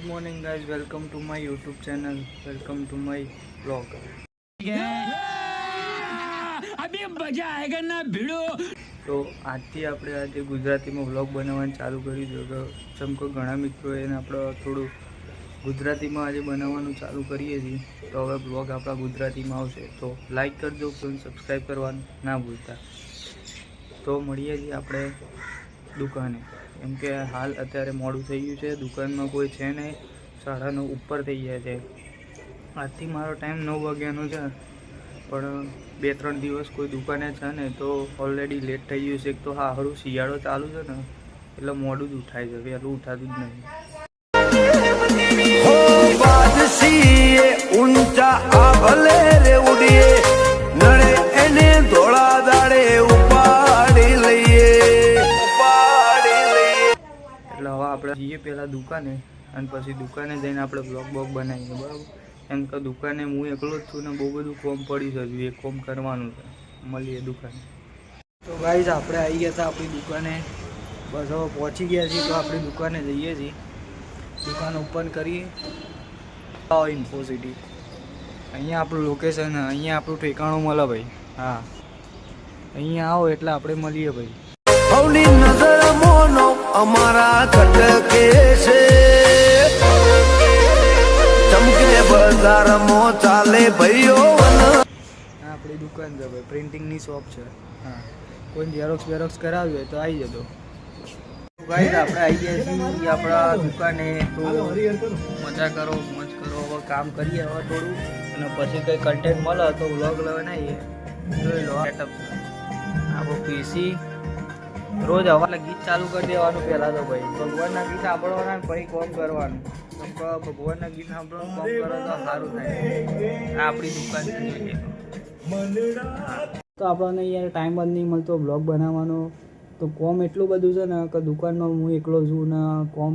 morning guys, welcome to my YouTube channel, welcome to my vlog. अभी मजा आएगा ना भिड़ो. તો આજથી આપણે આજે ગુજરાતીમાં વ્લોગ બનાવવાનું ચાલુ કરી દો તો ચમકો ઘણા મિત્રોએ આપણે થોડું ગુજરાતીમાં આજે બનાવવાનું ચાલુ કરીએ છીએ. તો હવે વ્લોગ આપણા ગુજરાતીમાં આવશે તો લાઈક કરજો અને સબસ્ક્રાઈબ કરવાનું ના ભૂલતા. તો મળીએ છીએ આપણે દુકાને, કેમ કે હાલ અત્યારે મોડું થઈ ગયું છે, દુકાનમાં કોઈ છે નહીં, 9:30 ઉપર થઈ ગયા છે. આજથી મારો ટાઈમ 9 વાગ્યાનો છે, પણ 2-3 દિવસ કોઈ દુકાને છે ને તો ઓલરેડી લેટ થઈ ગયું છે. એક તો હા હરું શિયાળો ચાલુ છે ને એટલે મોડું જ ઉઠાય છે, વહેલું ઉઠાતું જ નહીં. એટલે હવે આપણે જઈએ પહેલાં દુકાને અને પછી દુકાને જઈને આપણે બ્લોગ બનાવીએ, બરાબર? એમ કે દુકાને હું એકલો જ છું ને બહુ બધું કોમ પડી છે, એ કોમ કરવાનું છે. મળીએ દુકાને. તો ગાઈઝ આપણે આવી ગયા હતા આપણી દુકાને, બસ હવે પહોંચી ગયા છીએ. તો આપણી દુકાને જઈએ છીએ, દુકાન ઓપન કરીએ. ઇન્ફોસિટી અહીંયા આપણું લોકેશન, અહીંયા આપણું ઠેકાણું મળે ભાઈ. હા, અહીંયા આવો એટલે આપણે મળીએ ભાઈ. નજર મોનો અમારા ખટકે છે, ચમકીને બજારમાં ચાલે ભાઈઓ. આપણી દુકાન છે ભાઈ, પ્રિન્ટિંગની શોપ છે. હા, કોઈ ઝેરોક્સ કરાવ્યું હોય તો આવી જતો. ગાઈઝ આપણે આવી ગયા છીએ આપણા દુકાને. તો મજા કરો, મોજ કરો. હવે કામ કરીએ હવે થોડું, અને પછી કંઈ કન્ટેન્ટ મળે તો વ્લોગ બનાવીએ. જોઈ લો સેટઅપ છે આપણું પીસી. રોજ હવારે ગીત ચાલુ કરી દેવાનું પહેલાં તો ભાઈ, ભગવાનના ગીત સાંભળવાના, પછી કોમ કરવાનું. ભગવાનના ગીત સાંભળવાનું કોમ કરો તો સારું થાય. આ આપણી દુકાન છે. તો આપણને યાર ટાઈમ જ નહીં મળતો બ્લોગ બનાવવાનો. તો કોમ એટલું બધું છે ને કે દુકાનમાં હું એકલો છું ને કોમ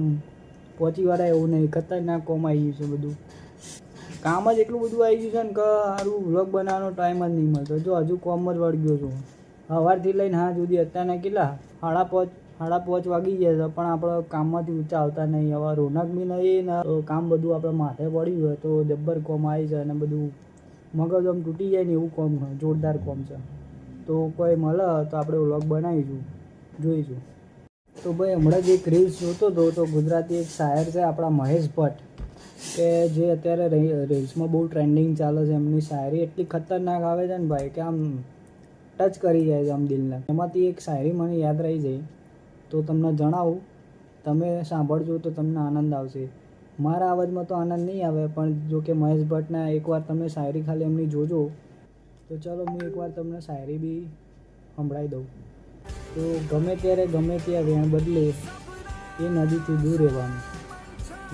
પહોંચી વાળા એવું નહીં, ખતરનાક કોમ આવી ગયું છે બધું. કામ જ એટલું બધું આવી ગયું છે ને કે સારું બ્લોગ બનાવવાનો ટાઈમ જ નહીં મળતો. જો હજુ કોમ જ વળગ્યો છું સવારથી લઈને હા સુધી. અત્યારના કેટલા 5:30 વાગી ગયા છે, પણ આપણે કામમાંથી ઊંચા આવતા નહીં. હવે રોનક બી નહીં ને કામ બધું આપણે માથે પડ્યું હોય તો જબ્બર કોમ આવી છે, અને બધું મગજ આમ તૂટી જાય ને એવું કોમ જોરદાર કોમ છે. તો કોઈ મળે તો આપણે વ્લોગ બનાવીશું, જોઈશું. તો ભાઈ હમણાં જ એક રીલ્સ જોતો હતો, તો ગુજરાતી એક શાયર છે આપણા મહેશ ભટ્ટ, કે જે અત્યારે રીલ્સમાં બહુ ટ્રેન્ડિંગ ચાલે છે. એમની શાયરી એટલી ખતરનાક આવે છે ને ભાઈ કે આમ ટચ કરી જાય છે આમ દિલને. એમાંથી એક શાયરી મને યાદ રહી જાય, તો તમને જણાવું, તમે સાંભળજો તો તમને આનંદ આવશે. મારા અવાજમાં તો આનંદ નહીં આવે, પણ જો કે મહેશ ભટ્ટના એકવાર તમે શાયરી ખાલી એમની જોજો. તો ચાલો હું એકવાર તમને શાયરી બી સંભળાવી દઉં. તો ગમે ત્યારે ગમે ત્યાં વેણ બદલે એ નદીથી દૂર રહેવાનું.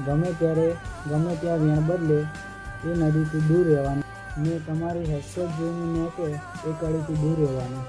ગમે ત્યારે ગમે ત્યાં વેણ બદલે એ નદીથી દૂર રહેવાનું. મેં તમારી હેસિયત જોઈને મેં કે એ કડીથી દૂર રહેવાનું.